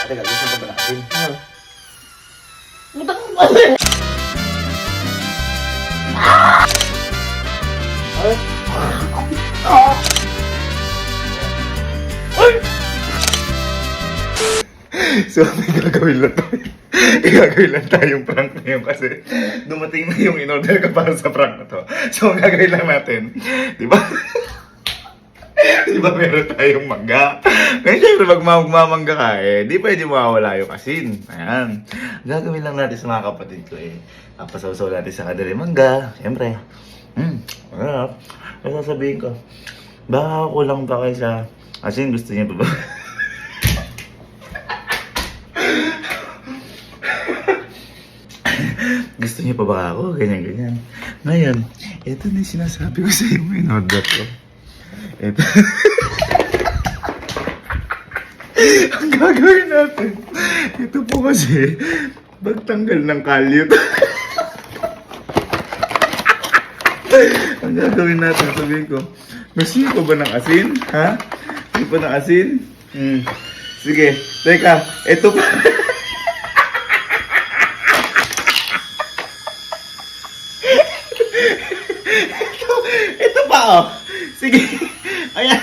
Teka, gusto ko ba natin? Mutak mo kasi! So, may gagawin lang tayo. Gagawin lang tayong prank ngayon kasi dumating na yung in-order ka para sa prank na to. So, ang gagawin lang natin, di ba? Di ba meron tayong mangga? Ngayon, syempre, magmamangga ka di pwede mawawala yung asin. Ayan. Gagawin lang natin sa mga kapatid ko Papasaw-saw natin sa kadali mangga. Syempre. Ano? Ano sasabihin ko? Baka kulang pa kayo sa asin. Gusto niya pa ba? Gusto niya pa ba ako? Ganyan-ganyan. Ngayon, ito na yung sinasabi ko sa iyo may order ko. Ito. Ang gagawin natin. Ito po kasi, magtanggal ng kalyo. Ang gagawin natin, sabihin ko, gusto niyo pa ba ng asin? Ha? Gusto pa ng asin? Sige, teka, ito pa. Ito pa Sige. Ayan.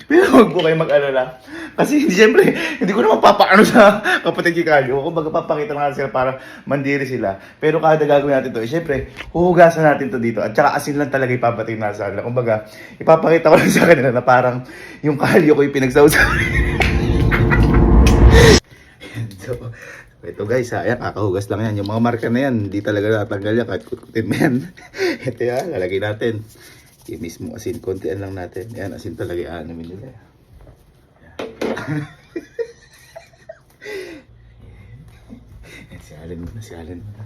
Pero huwag po kayo mag-alala. Kasi siyempre, hindi ko naman papaano sa kapatid Kikalyo. Kung baga papakita lang natin sila para mandiri sila. Pero kada gagawin natin to, siyempre, huhugasan natin to dito. At saka asin lang talaga ipapating nasa kanila. Kung baga, ipapakita ko lang sa kanila na parang yung kalyo ko yung pinagsawsaw. So, ito guys, ayan, kakahugas lang yan. Yung mga marka na yan, hindi talaga natanggal yan kahit kutkutin mo yan. Ito yan, lalagay natin. Yung mismo asin, kontian lang natin. Yan, asin talaga yung anumin nila. Yan, sialin mo na, sialin mo na.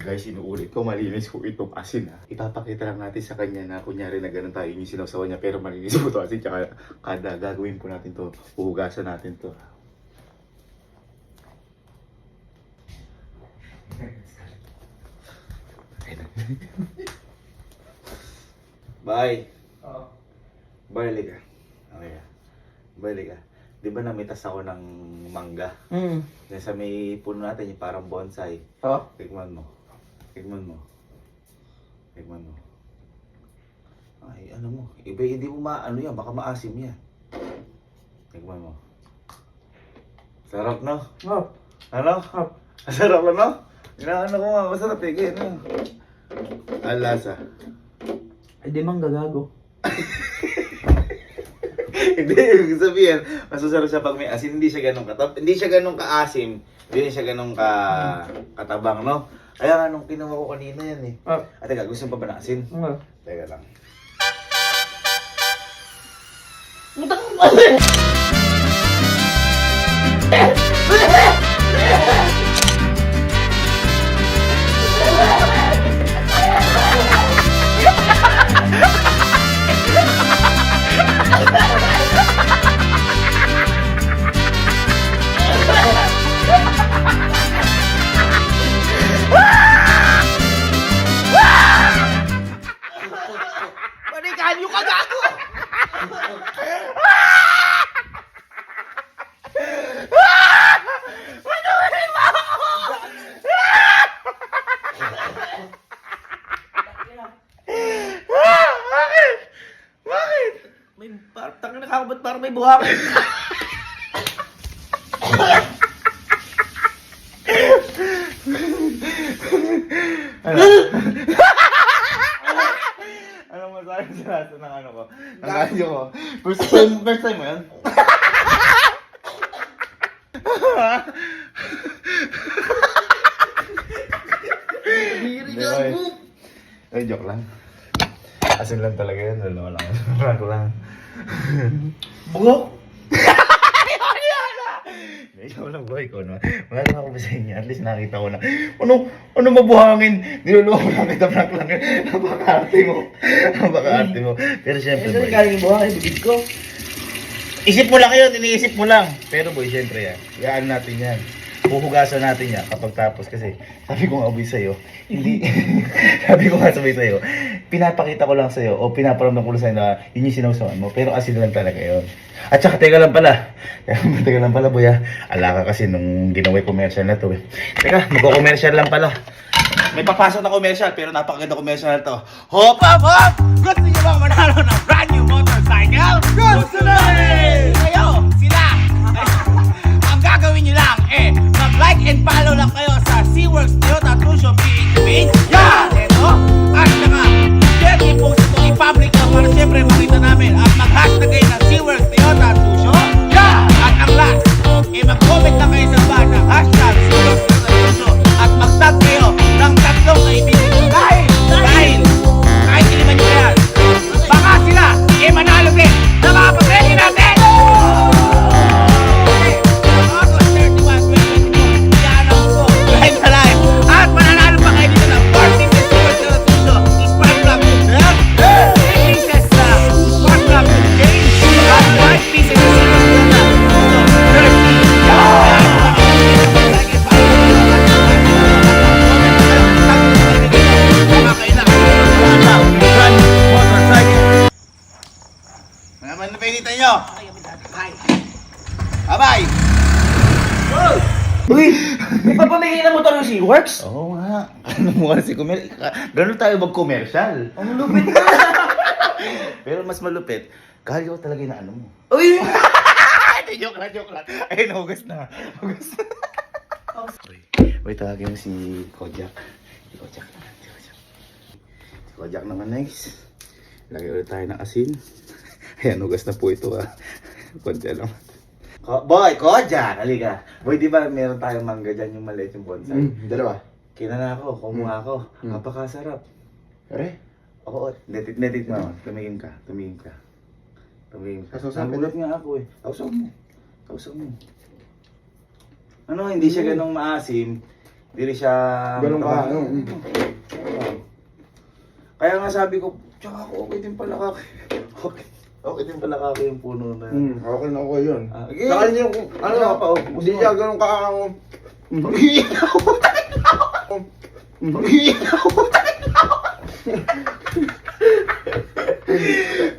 Guys, inuulit ko, malinis ko itong asin Ipapakita lang natin sa kanya na kunyari na ganun tayo yung sinawsawan niya pero malinis po ito asin. Tsaka kada gagawin po natin to, huhugasan natin to. Bye! Bye, ka. Okay ka. Bye, ka. Di ba namitas ako ng mangga? Sa may puno natin yung parang bonsai. Tignan mo. Tignan mo. Tignan mo. Ay, ano mo. Iba, hindi mo maano yan. Baka maasim yan. Tignan mo. Sarap, no? Ano? Sarap, no? Inaano ko nga. Masarap, ano? Alasa. Ay, di mang gagago. Hindi, ibig sabihin, masasarap siya pag may asin. Hindi siya ganun hindi siya ganun kaasim. Hindi siya ganun katabang, no? Kaya nga nung kinuha ko kanina yan teka, gusto mo pa ba na asin? Teka lang. Mutak mo kasi! Kalyo ka gago! Manuhin mo ako! Bakit? Bakit? May tanga na kako, ba't parang may buhangin? Ano masabi sa lasa ng ano ko? Ng radyo ko? First time mo yan? Hiri gago! Ay, joke lang. Asin lang talaga yun. Dalawa lang. Rank lang. Bugok! Ikaw lang boy ko, no? Wala lang ako sa inyo. At least nakita ko na. Ano mabuhangin? Niluloko lang kita, prank lang. Napaka-arte mo. Napaka-arte mo. Pero syempre boy. Ito galing yung buhangin, bibig ko. Isip mo lang yun, iniisip mo lang. Pero boy, syempre yan. Yaan natin yan. Huhugasan natin yan kapag tapos kasi sabi ko nga sabi sa'yo, hindi, sabi ko nga sabi sa'yo, pinapakita ko lang sa'yo o pinaparamdam ko lang sa'yo na yun yung sinawsawan mo, pero asin lang talaga yun. At saka teka lang pala, boy ha, alaka kasi nung ginawa yung commercial na to eh. Teka, magko-commercial lang pala. May papasok na commercial pero napakaganda commercial na to. Hop! Hop, hop! Gusto niyo bang manalo ng brand new motorcycle? Gusto namin! Kayo, sila! Ang gagawin niyo lang, mag-like and follow lang kayo sa SeaWorks Toyota Tusho PH. Yan! Ito! At saka, share niyo po sa ito, i-public lang para siyempre makita namin. At mag-hashtag kayo ng SeaWorks Toyota Tusho. Yan! At ang last, mag-comment lang kayo sa bar ng hashtag SeaWorks Toyota Tusho. At mag-tag kayo ng tatlong kaibigan nyo. Dahil, kahit iliman nyo yan, baka sila, manalo din. Nakapag-ready natin! August 31, 2024, yan ang po, live na live. At mananalo pa kayo dito ng 4 pieces SeaWorks Toyota Tusho. Spark plug to Jeff, 3 pieces na spark plug to James, at 5 pieces na SeaWorks Toyota Tusho. 30. Yan! Naman na pinitan nyo. Bye-bye. Uy! May papamigay na motor ng SeaWorks? Oo nga. Ano mo kasi ganun tayo mag-commercial. Ang lupit na! Pero mas malupit, kahit ko talaga yung ano mo. Uy! Joke lang. Ayun, hugas na. Wait, tawagin mo si Kojak. Si Kojak naman, nice. Lagay ulit tayo ng asin. Ayan, hugas na po ito Konti lang. Boy, Kojak! Halika. Boy, di ba meron tayong mangga dyan yung maliit yung bonsai? Dalawa. Kinana ako, kumuha ako. Napakasarap. Pare? Oo, netit mo. Tumingin ka. Kausapin. Nagulat nga ako eh. Kausap mo. Ano, hindi siya ganong maasim. Hindi rin siya... Ganun ka, ano? Kaya nga sabi ko, tsaka ako, okay din pala kaki. Okay din pala kaki yung puno na yun. Okay na ako yun. Okay. Saka niyo, ano, hindi siya ganun ka,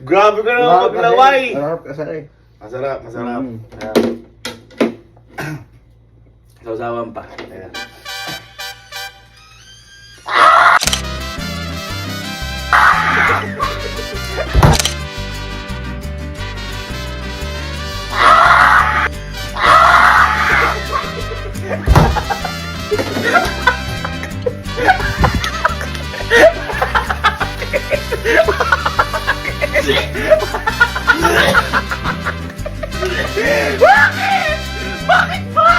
Grabe ka naman maglaway! Masarap. Masarap. Sausawan pa. Ayan. Bakit ba?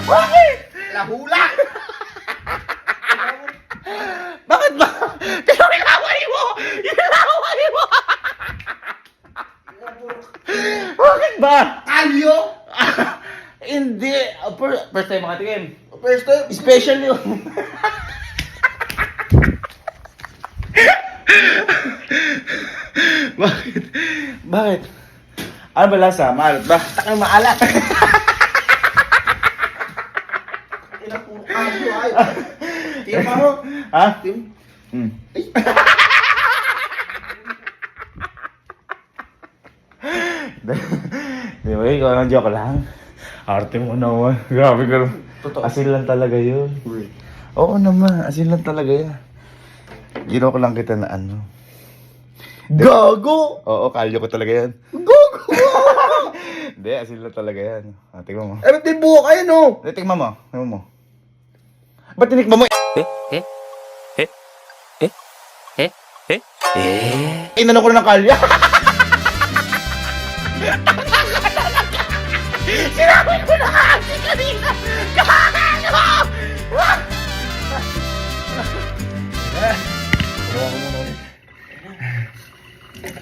Bakit? Lahula! Bakit ba? Pero inaway mo! Bakit ba? Kalyo! Hindi. First time makatikim. First time. Special yun. Bakit? Ano ba lasa? Maalat ba? Takang maalat. Ilang puro kalyo ay. Team ano? Ha? Team? Di ba? Ikaw lang joke lang. Arte mo naman. Grabe ka. Totoo. Asin lang talaga yun. Oo naman. Asin lang talaga yan. Ginawa ko lang kita na ano. Gago! Oo, kalyo ko talaga yan. Gago! Hindi, asin lang talaga yan. Tingnan mo. Eh, ba't may buhok kayo, no? Tingnan mo. Tingnan mo. Ba't tinikman mo? Inano ko na ng kalya. Sinabi ko na kasi kanina. Kakakano mo!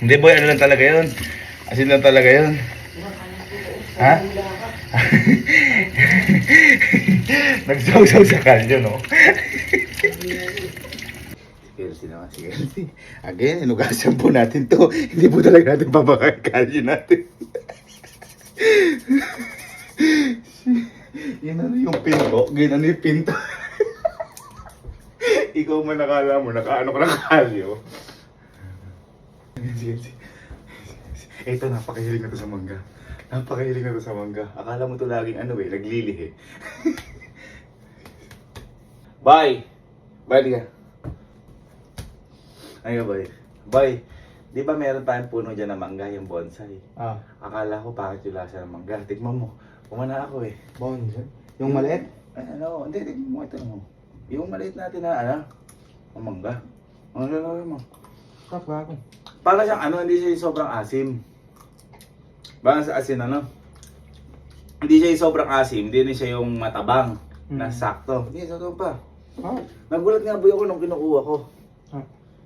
Hindi boy, ano lang talaga yun. Asin lang talaga yun. Ha? Nagsaw-saw sa kalyo, no? Kelsey naman si Again, hinugasan po natin to. Hindi po talaga natin babakain kalyo natin. Yan ano yung pinto? Ganyan ano yung pinto? Ikaw man nakala mo, nakaano ka ng kalyo. Ito, napakahilig na to sa mangga. Napakahilig na to sa mangga. Akala mo to laging ano eh, naglilihi. Bye! Bye, di ka. Ayun, bye. Bye. Di ba meron tayong puno dyan na mangga, yung bonsai? Ah, Akala ko bakit yung lasa ng mangga. Tignan mo. Kumana ako eh. bonsai. Yung maliit? Ay, ano, hindi, tignan mo ito mo. Yung maliit natin na, ano, ang mangga. Ang lalaki mo. Sarap ka ako. Para siyang ano, hindi siya yung sobrang asim. Baka sa asin, ano? Hindi siya yung sobrang asim, hindi rin siya yung matabang na sakto. Hindi, sakto pa. Ah, Nagulat nga boy ako nung kinukuha ko. ah.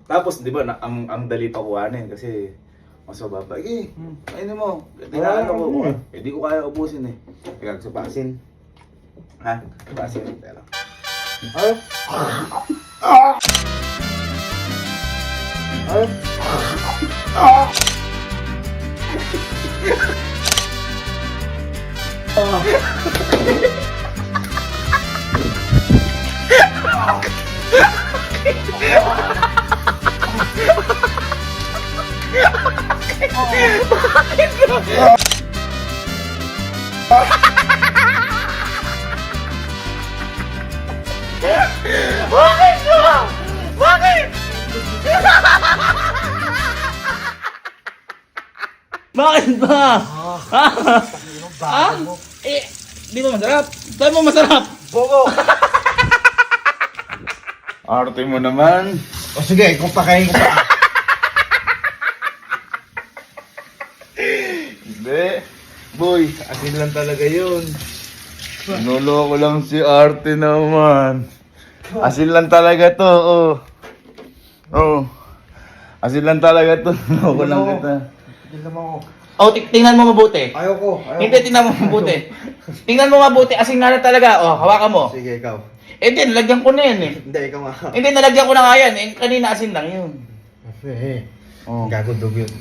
Tapos, di ba, ang dali pa kuhanin kasi mas mababa. Sige, ayun mo. Tinaano ko. Hindi ko kaya ubusin eh. Teka, supasin. Ha? Supasin. Pero. Ay! Ay! Bakit ba? Ha? Eh, di ba masarap? Saan mo masarap? Bogo! Arte mo naman. O sige, kung pakain ko pa. Hindi. Boy, asin lang talaga yun. Nuloko lang si Arte naman. Asin lang talaga to, oh. Oh. Asin lang talaga to. Nuloko lang kita. Tingnan mo ako. Oh, tingnan mo mabuti. Ayoko. Hindi, tingnan mo mabuti. Tingnan mo mabuti, asin nga na talaga. Oh, hawakan mo. Sige, ikaw. Eh, di, nalagyan ko na yan eh. Hindi, ikaw nga. Hindi, nalagyan ko na nga yan. Eh, kanina asin lang yun. Kasi, Oh. gago dog yun.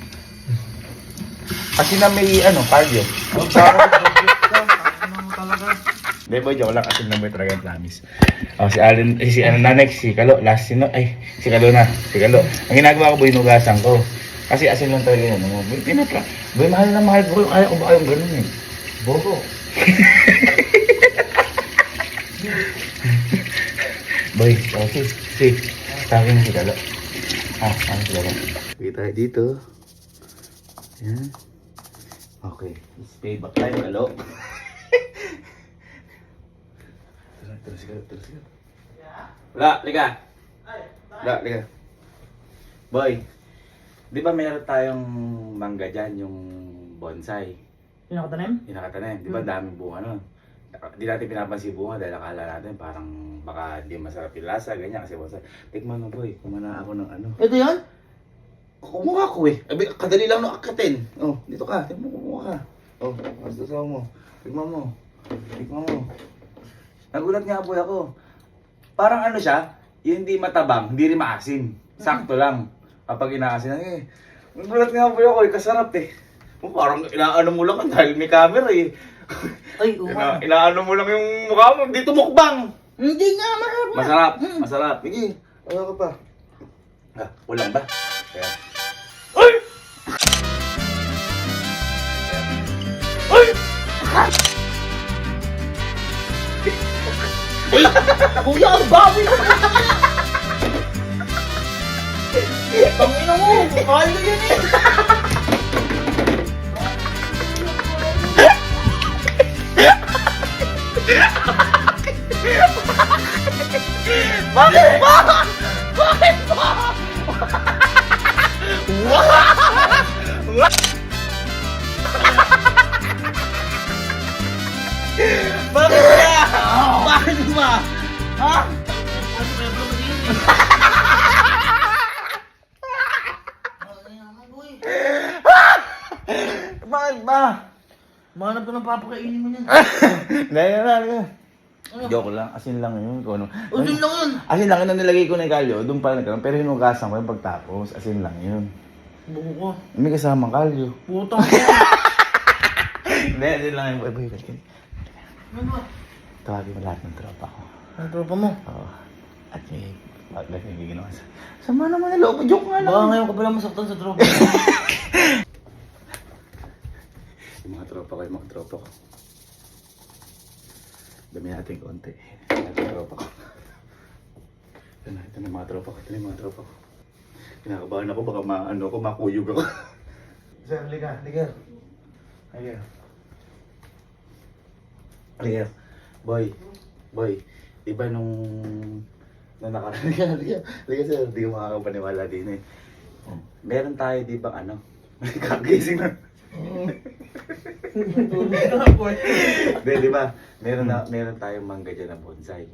Asin na may ano, cardio. Hindi boy, joke lang. Asin na may talaga yung promise. Oh, si Allen, si ano na next, si Kalo. Last sino? Ay, si Kalo na. Si Kalo. Ang ginagawa ko boy, nugasan ko. Kasi asin lang talaga yun. Ano, boy, boy, mahal na mahal ko. Kaya ko ba kayong ganun eh. Bogo. Boy, okay. Si, sa akin si Kalo. Ah, ano si Kalo? Sige tayo dito. Yan. Okay. Let's pay back tayo, Kalo. Terus si Kalo, terus si Kalo. Wala, liga. Wala, liga. Boy, di ba meron tayong mangga dyan, yung bonsai? Yung nakatanim? Yung nakatanim, di ba daming bunga nun? Di natin pinapansin bunga dahil akala natin parang baka hindi masarap yung lasa, ganyan kasi bonsai. Tikman mo boy, kumana ako ng ano. Ito yun? Kumuha ko eh. Abi, kadali lang no akatin. Oh, dito ka, tingnan mo kumuha ka. Oh, masasaw mo. Tikman mo. Tikman mo. Nagulat nga boy ako. Parang ano siya, yung hindi matabang, hindi rin maasim. Sakto lang. Kapag inaasin eh. Nagulat nga boy ako eh, kasarap eh. Oh, parang inaano mo lang dahil may camera eh. Ay, uma. Inaano mo lang yung mukha mo, hindi tumukbang. Hindi nga, masarap na. Masarap, masarap. Sige, ano ka pa? Ah, walang ba? Kaya. Ay! Ay! Kuya, ang baboy na. Ang ina mo, kaya na yan eh. Bakit ba? Bakit ba? Bakit ba? Bakit ba? Ha? Bakit ba? Manap ka ng papakainin mo niyan. Ngayon na. Joke lang, asin lang yun. Kung ano. Doon lang yun. Asin lang yun ang nilagay ko na kalyo, doon pala nagkaroon. Pero hinugasan ko yung pagtapos, asin lang yun. Buko. May kasamang kalyo. Putang ko. Hindi, asin lang yun. Boy. Ano ba? Tawagin mo lahat ng tropa ko. Ang tropa mo. Oo. At may paglag na ginawa sa... Sama naman na loob, joke nga lang. Baka ngayon ka pala masaktan sa tropa. Yung mga tropa ko. Dami natin konti. Ito yung tropa ko. Ito na yung mga tropa ko. Kinakabahan ako, baka makuyog ako. Sir, liga. Liga. Boy. Diba nung nakaraan? Liga sir, di ko makakapaniwala din eh. Meron tayo, di ba kagising na. Hindi, di ba? Meron tayong mangga dyan na bonsai.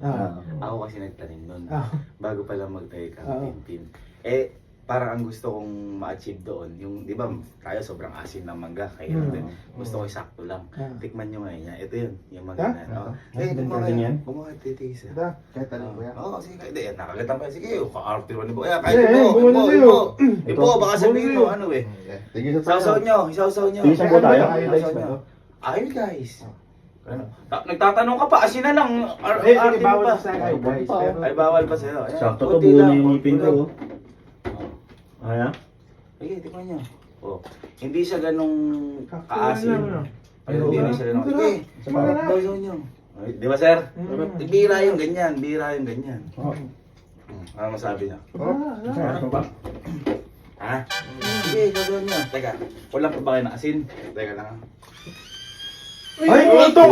Ako kasi nagtanim nun. Bago pala magtayo kang tintin. Parang ang gusto kong ma-achieve doon, yung, di ba, tayo sobrang asin ng mangga. Kaya gusto ko sakto lang. Tikman nyo ngayon yan. Ito yun, yung mangga na. Gumawa titisa. Kahit tanin ko yan. Oo, sige, kahit nakagatan pa. Sige, kaarte mo ni Bo. Kahit Ipo, baka sabihin mo, Sausaw nyo. Tingin po tayo. Ayun guys. Nagtatanong ka pa, asin na lang. Arte mo pa. Ay, bawal pa sa'yo. Ayan, Sakto to, konti buo na lang, yung ngipin konti ko. lang. Ayan. Sige, tikman nyo. Hindi siya ganong kaasin. Pero hindi rin siya ganong... Sige, sausaw nyo. Ay, di ba sir? Bira yung ganyan. Ano masabi niya? Ano ba? Ha? Sige, gagawin nyo. Teka, kulang pa ba kayo ng asin? Teka lang. Ay, puto!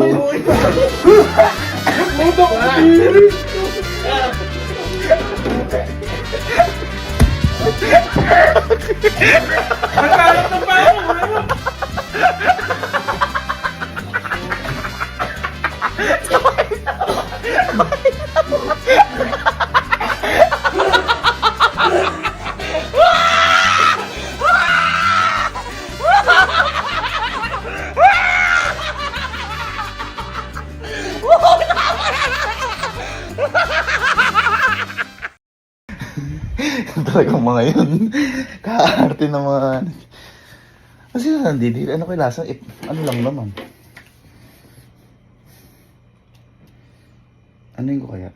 Talagang mga yun. Kaarte naman. Kasi nandito, ano ko yung lasa? Ano lang naman. Ano yung ko kaya?